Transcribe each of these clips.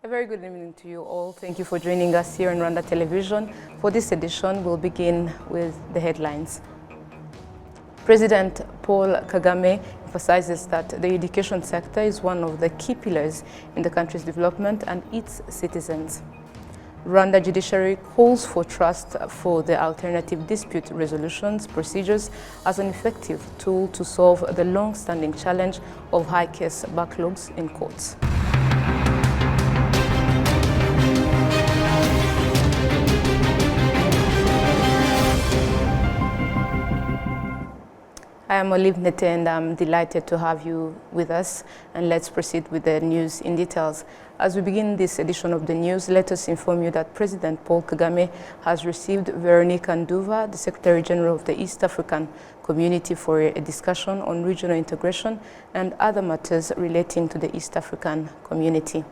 A very good evening to you all. Thank you for joining us here on Rwanda Television. For this edition, we'll begin with the headlines. President Paul Kagame emphasizes that the education sector is one of the key pillars in the country's development and its citizens. Rwanda judiciary calls for trust for the alternative dispute resolutions procedures as an effective tool to solve the long-standing challenge of high case backlogs in courts. I am Olive Nete and I'm delighted to have you with us, and let's proceed with the news in details. As we begin this edition of the news, let us inform you that President Paul Kagame has received Veronica Nduva, the Secretary General of the East African Community, for a discussion on regional integration and other matters relating to the East African Community.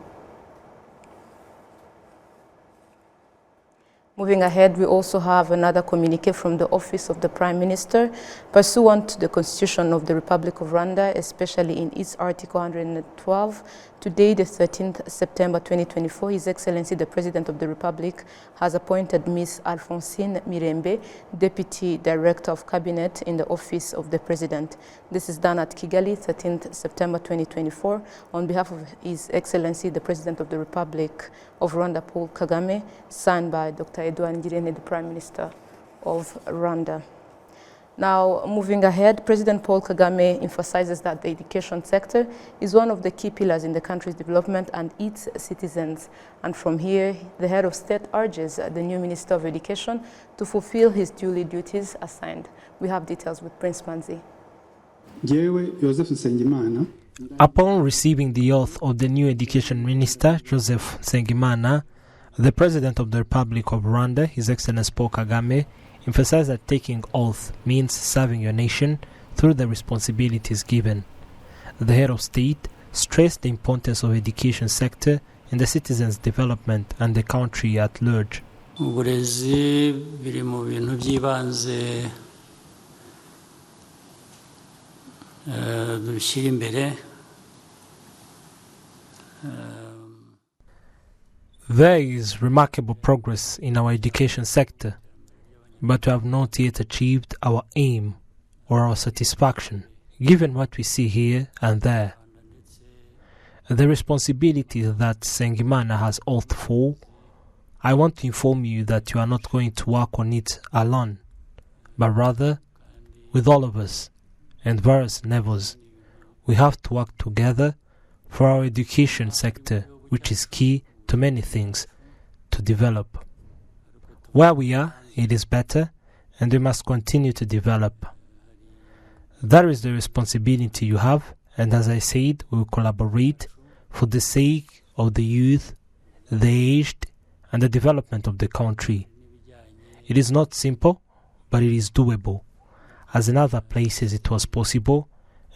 Moving ahead, we also have another communique from the Office of the Prime Minister. Pursuant to the Constitution of the Republic of Rwanda, especially in its Article 112, today, the 13th September 2024, His Excellency the President of the Republic has appointed Ms. Alphonsine Mirembe, Deputy Director of Cabinet in the Office of the President. This is done at Kigali, 13th September 2024, on behalf of His Excellency the President of the Republic of Rwanda, Paul Kagame, signed by Dr. Edouard Ngirente, the Prime Minister of Rwanda. Now, moving ahead, President Paul Kagame emphasizes that the education sector is one of the key pillars in the country's development and its citizens. And from here, the head of state urges the new Minister of Education to fulfill his duties assigned. We have details with Prince Manzi. Upon receiving the oath of the new Education Minister, Joseph Nsengimana, the President of the Republic of Rwanda, His Excellency Paul Kagame, emphasized that taking oath means serving your nation through the responsibilities given. The head of state stressed the importance of the education sector in the citizens' development and the country at large. Uburezi biri mu bintu by'ibanze dushyira imbere. There is remarkable progress in our education sector, but we have not yet achieved our aim or our satisfaction, given what we see here and there. The responsibility that Nsengimana has oath for, I want to inform you that you are not going to work on it alone, but rather with all of us and various levels. We have to work together for our education sector, which is key to many things to develop. Where we are, it is better, and we must continue to develop. That is the responsibility you have, and as I said, we will collaborate for the sake of the youth, the aged, and the development of the country. It is not simple, but it is doable, as in other places it was possible,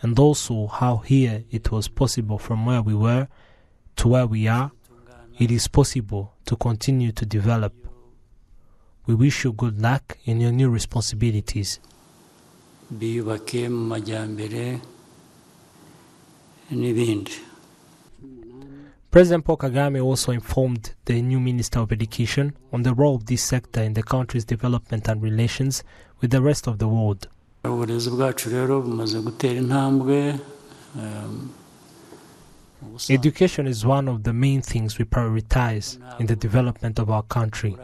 and also how here it was possible from where we were to where we are. It is possible to continue to develop. We wish you good luck in your new responsibilities. President Paul Kagame also informed the new Minister of Education on the role of this sector in the country's development and relations with the rest of the world. Education is one of the main things we prioritize in the development of our country,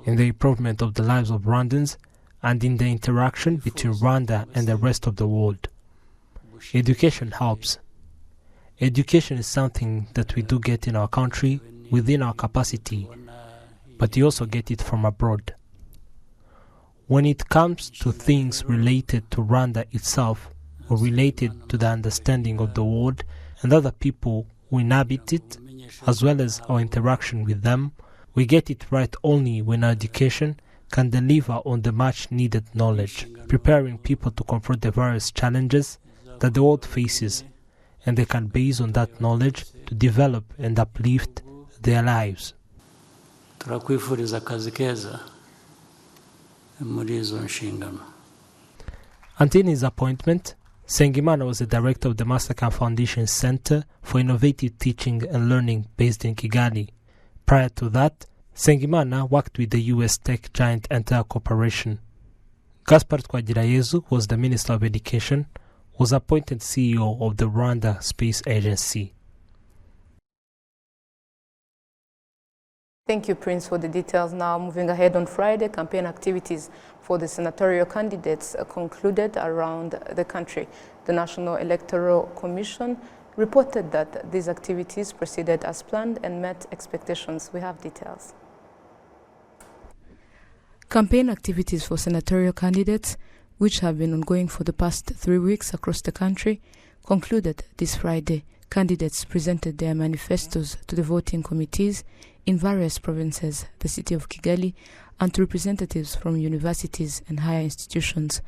in the improvement of the lives of Rwandans, and in the interaction between Rwanda and the rest of the world. Education helps. Education is something that we do get in our country within our capacity, but you also get it from abroad. When it comes to things related to Rwanda itself, or related to the understanding of the world and other people who inhabit it, as well as our interaction with them, we get it right only when our education can deliver on the much-needed knowledge, preparing people to confront the various challenges that the world faces, and they can base on that knowledge to develop and uplift their lives. Until his appointment, Sengimana was the director of the Mastercard Foundation Center for Innovative Teaching and Learning based in Kigali. Prior to that, Sengimana worked with the US tech giant Enter Corporation. Gaspard Twagirayezu, who was the Minister of Education, was appointed CEO of the Rwanda Space Agency. Thank you, Prince, for the details. Now, moving ahead, on Friday, campaign activities for the senatorial candidates concluded around the country. The National Electoral Commission reported that these activities proceeded as planned and met expectations. We have details. Campaign activities for senatorial candidates, which have been ongoing for the past 3 weeks across the country, concluded this Friday. Candidates presented their manifestos to the voting committees in various provinces, the city of Kigali, and to representatives from universities and higher institutions,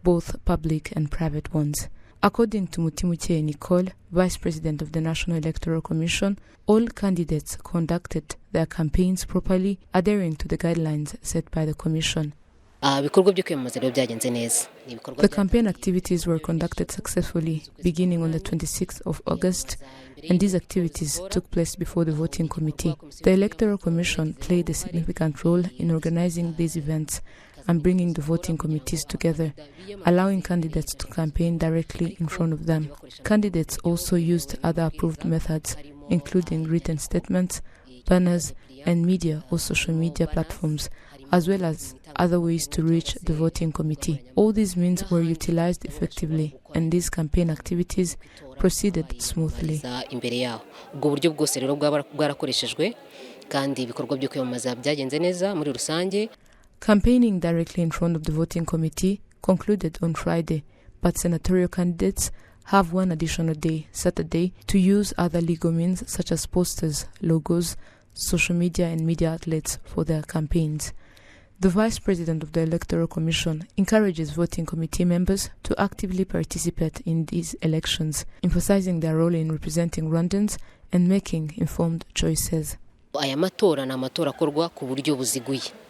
both public and private ones. According to Mutimuche Nicole, Vice President of the National Electoral Commission, all candidates conducted their campaigns properly, adhering to the guidelines set by the Commission. The campaign activities were conducted successfully, beginning on the 26th of August, and these activities took place before the voting committee. The Electoral Commission played a significant role in organizing these events and bringing the voting committees together, allowing candidates to campaign directly in front of them. Candidates also used other approved methods, including written statements, banners, and media or social media platforms, as well as other ways to reach the voting committee. All these means were utilized effectively, and these campaign activities proceeded smoothly. Campaigning directly in front of the voting committee concluded on Friday, but senatorial candidates have one additional day, Saturday, to use other legal means such as posters, logos, social media and media outlets for their campaigns. The Vice President of the Electoral Commission encourages voting committee members to actively participate in these elections, emphasizing their role in representing Rwandans and making informed choices.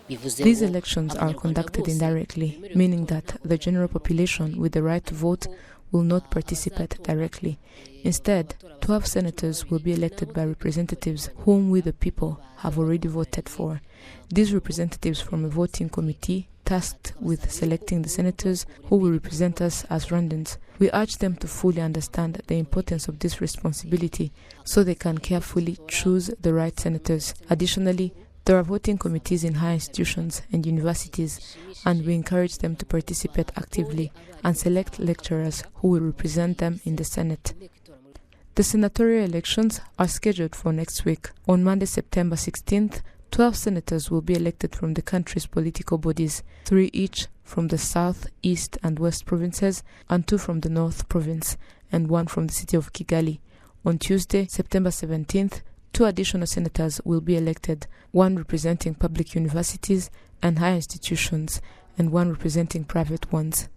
These elections are conducted indirectly, meaning that the general population with the right to vote will not participate directly. Instead, 12 senators will be elected by representatives whom we the people have already voted for. These representatives from a voting committee tasked with selecting the senators who will represent us as Rwandans. We urge them to fully understand the importance of this responsibility so they can carefully choose the right senators. Additionally, there are voting committees in higher institutions and universities, and we encourage them to participate actively and select lecturers who will represent them in the Senate. The senatorial elections are scheduled for next week. On Monday, September 16th, 12 senators will be elected from the country's political bodies, 3 each from the South, East and West provinces, and 2 from the North province, and 1 from the city of Kigali. On Tuesday, September 17th, 2 additional senators will be elected, 1 representing public universities and higher institutions, and 1 representing private ones.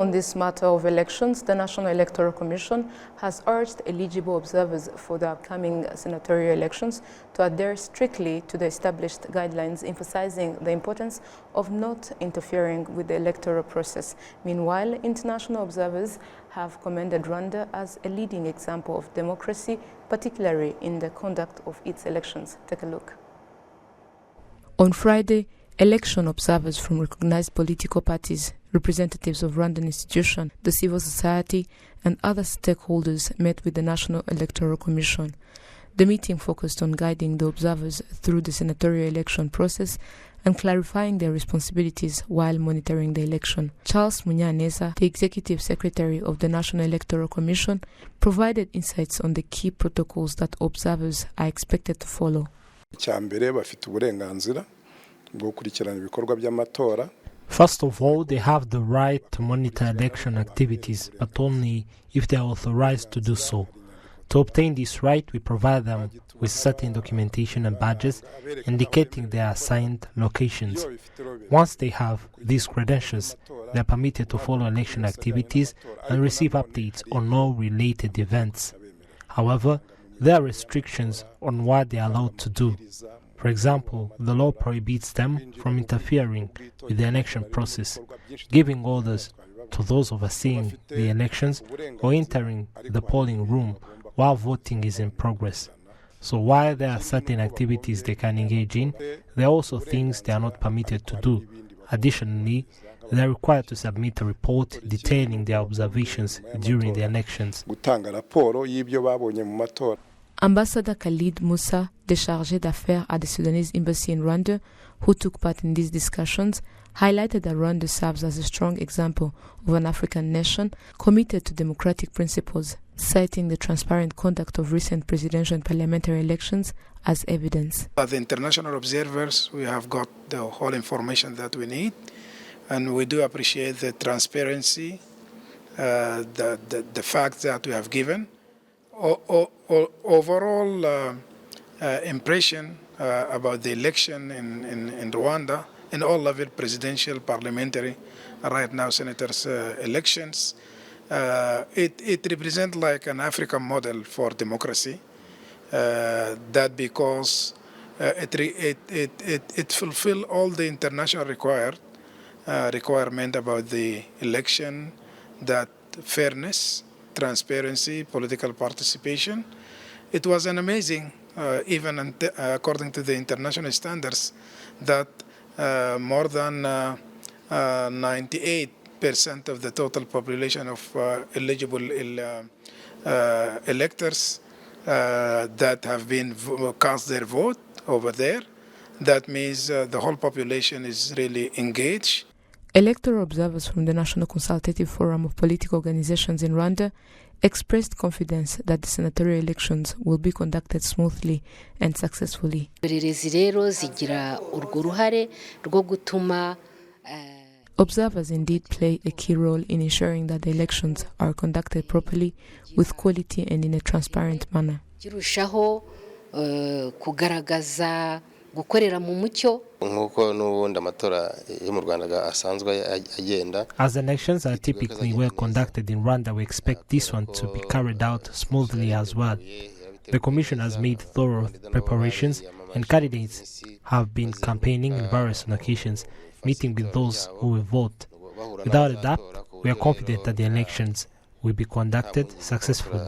On this matter of elections, the National Electoral Commission has urged eligible observers for the upcoming senatorial elections to adhere strictly to the established guidelines, emphasizing the importance of not interfering with the electoral process. Meanwhile, international observers have commended Rwanda as a leading example of democracy, particularly in the conduct of its elections. Take a look. On Friday, election observers from recognized political parties, representatives of Rwandan institutions, the civil society, and other stakeholders met with the National Electoral Commission. The meeting focused on guiding the observers through the senatorial election process and clarifying their responsibilities while monitoring the election. Charles Munyaneza, the Executive Secretary of the National Electoral Commission, provided insights on the key protocols that observers are expected to follow. First of all, they have the right to monitor election activities, but only if they are authorized to do so. To obtain this right, we provide them with certain documentation and badges indicating their assigned locations. Once they have these credentials, they are permitted to follow election activities and receive updates on all related events. However, there are restrictions on what they are allowed to do. For example, the law prohibits them from interfering with the election process, giving orders to those overseeing the elections or entering the polling room while voting is in progress. So while there are certain activities they can engage in, there are also things they are not permitted to do. Additionally, they are required to submit a report detailing their observations during the elections. Ambassador Khalid Musa, the chargé d'affaires at the Sudanese embassy in Rwanda, who took part in these discussions, highlighted that Rwanda serves as a strong example of an African nation committed to democratic principles, citing the transparent conduct of recent presidential and parliamentary elections as evidence. As the international observers, we have got the whole information that we need, and we do appreciate the transparency, the facts that we have given. Overall impression about the election in Rwanda, in all level, presidential, parliamentary, right now senators' elections, it represents like an African model for democracy. That because it fulfills all the international requirement about the election, that fairness, transparency, political participation. It was an amazing, even according to the international standards, that more than 98% of the total population of eligible electors that have been cast their vote over there. That means the whole population is really engaged. Electoral observers from the National Consultative Forum of Political Organizations in Rwanda expressed confidence that the senatorial elections will be conducted smoothly and successfully. Observers indeed play a key role in ensuring that the elections are conducted properly, with quality and in a transparent manner. As elections are typically well conducted in Rwanda, we expect this one to be carried out smoothly as well. The Commission has made thorough preparations, and candidates have been campaigning in various occasions, meeting with those who will vote. Without a doubt, we are confident that the elections will be conducted successfully.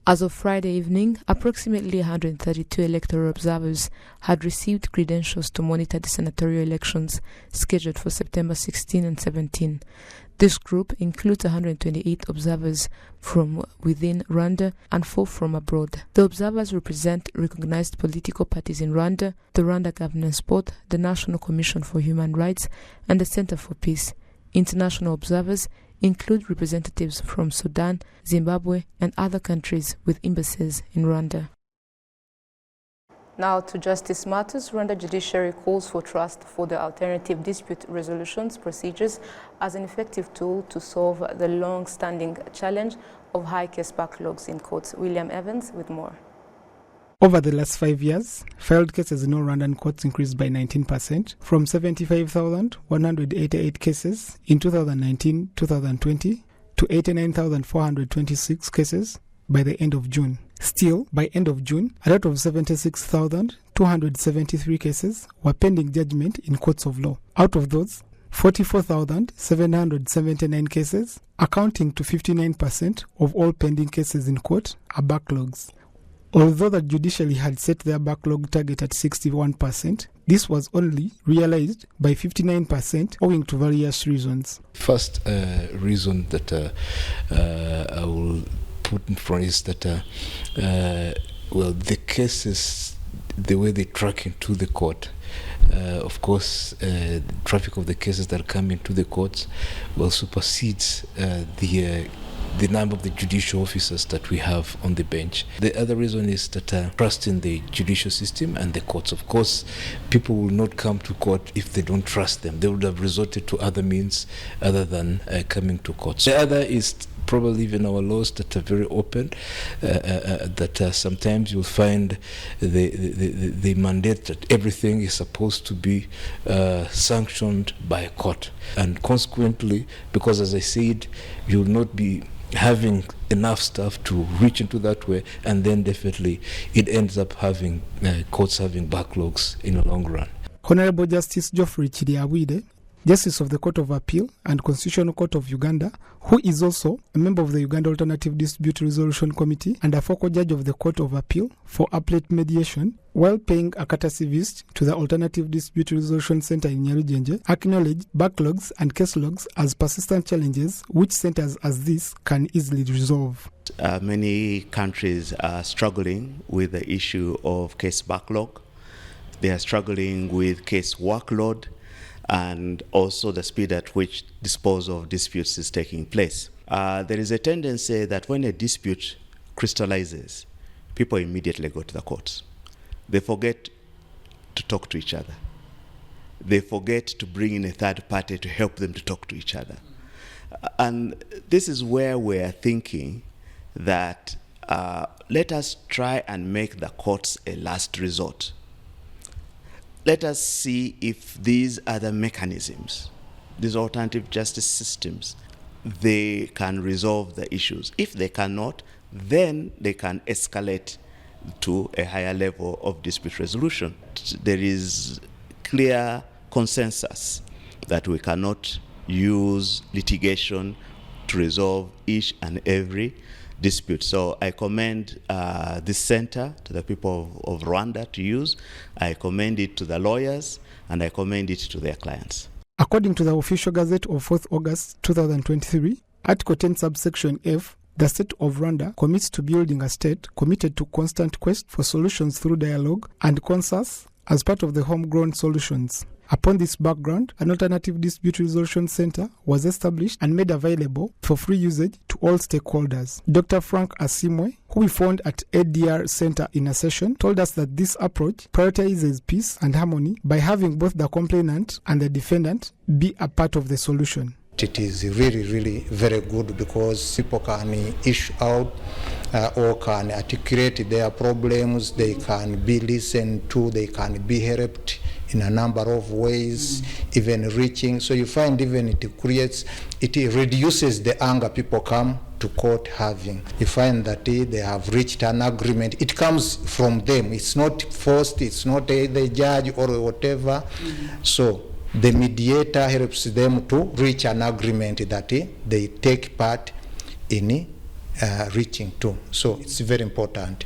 As of Friday evening, approximately 132 electoral observers had received credentials to monitor the senatorial elections scheduled for September 16 and 17. This group includes 128 observers from within Rwanda and 4 from abroad. The observers represent recognized political parties in Rwanda, the Rwanda Governance Board, the National Commission for Human Rights, and the Center for Peace. International observers include representatives from Sudan, Zimbabwe, and other countries with embassies in Rwanda. Now to justice matters. Rwanda judiciary calls for trust for the alternative dispute resolutions procedures as an effective tool to solve the long-standing challenge of high case backlogs in courts. William Evans with more. Over the last 5 years, filed cases in all Rwandan courts increased by 19%, from 75,188 cases in 2019-2020 to 89,426 cases by the end of June. Still, by end of June, a lot of 76,273 cases were pending judgment in courts of law. Out of those, 44,779 cases, accounting to 59% of all pending cases in court, are backlogs. Although the judiciary had set their backlog target at 61%, this was only realized by 59% owing to various reasons. First reason that I will put in front is that the cases, the way they track into the court, of course, the traffic of the cases that come into the courts will supersedes the number of the judicial officers that we have on the bench. The other reason is that trust in the judicial system and the courts. Of course, people will not come to court if they don't trust them. They would have resorted to other means other than coming to court. The other is probably even our laws that are very open, that sometimes you'll find the mandate that everything is supposed to be sanctioned by a court. And consequently, because as I said, you'll not be having enough staff to reach into that way, and then definitely it ends up having courts having backlogs in the long run. Honorable Justice Geoffrey Chiriabwide Justice of the Court of Appeal and Constitutional Court of Uganda, who is also a member of the Uganda Alternative Dispute Resolution Committee and a focal judge of the Court of Appeal for appellate mediation, while paying a courtesy visit to the Alternative Dispute Resolution Center in Nyarugenje, acknowledged backlogs and case logs as persistent challenges which centers as this can easily resolve. Many countries are struggling with the issue of case backlog. They are struggling with case workload and also the speed at which disposal of disputes is taking place. There is a tendency that when a dispute crystallizes, people immediately go to the courts. They forget to talk to each other. They forget to bring in a third party to help them to talk to each other. And this is where we're thinking that let us try and make the courts a last resort. Let us see if these other mechanisms, these alternative justice systems, they can resolve the issues. If they cannot, then they can escalate to a higher level of dispute resolution. There is clear consensus that we cannot use litigation to resolve each and every dispute. So I commend this center to the people of Rwanda to use. I commend it to the lawyers, and I commend it to their clients. According to the official gazette of 4th August 2023, Article 10 subsection F, the state of Rwanda commits to building a state committed to constant quest for solutions through dialogue and consensus as part of the homegrown solutions. Upon this background, an alternative dispute resolution center was established and made available for free usage to all stakeholders. Dr. Frank Asimwe, who we found at ADR Center in a session, told us that this approach prioritizes peace and harmony by having both the complainant and the defendant be a part of the solution. It is really very good because people can issue out or can articulate their problems, they can be listened to, they can be helped in a number of ways, even reaching. So you find even it reduces the anger people come to court having. You find that they have reached an agreement. It comes from them. It's not forced, it's not the judge or whatever. So the mediator helps them to reach an agreement that they take part in reaching to. So it's very important.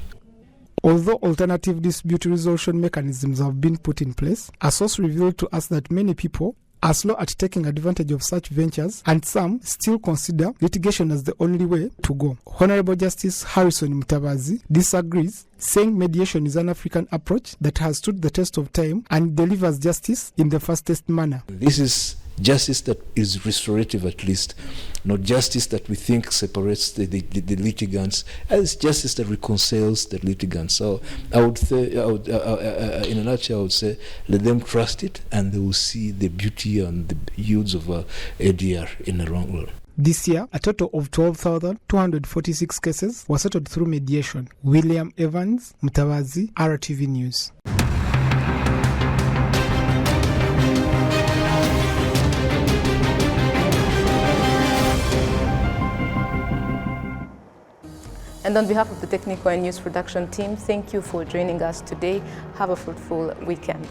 Although alternative dispute resolution mechanisms have been put in place, a source revealed to us that many people are slow at taking advantage of such ventures, and some still consider litigation as the only way to go. Honorable Justice Harrison Mutabazi disagrees, saying mediation is an African approach that has stood the test of time and delivers justice in the fastest manner. This is justice that is restorative, at least, not justice that we think separates the litigants. It's justice that reconciles the litigants. So I would say, in a nutshell, I would say, let them trust it, and they will see the beauty and the yields of ADR in the long run. This year, a total of 12,246 cases were settled through mediation. William Evans, Mutawazi, RTV News. And on behalf of the technical and news production team, thank you for joining us today. Have a fruitful weekend.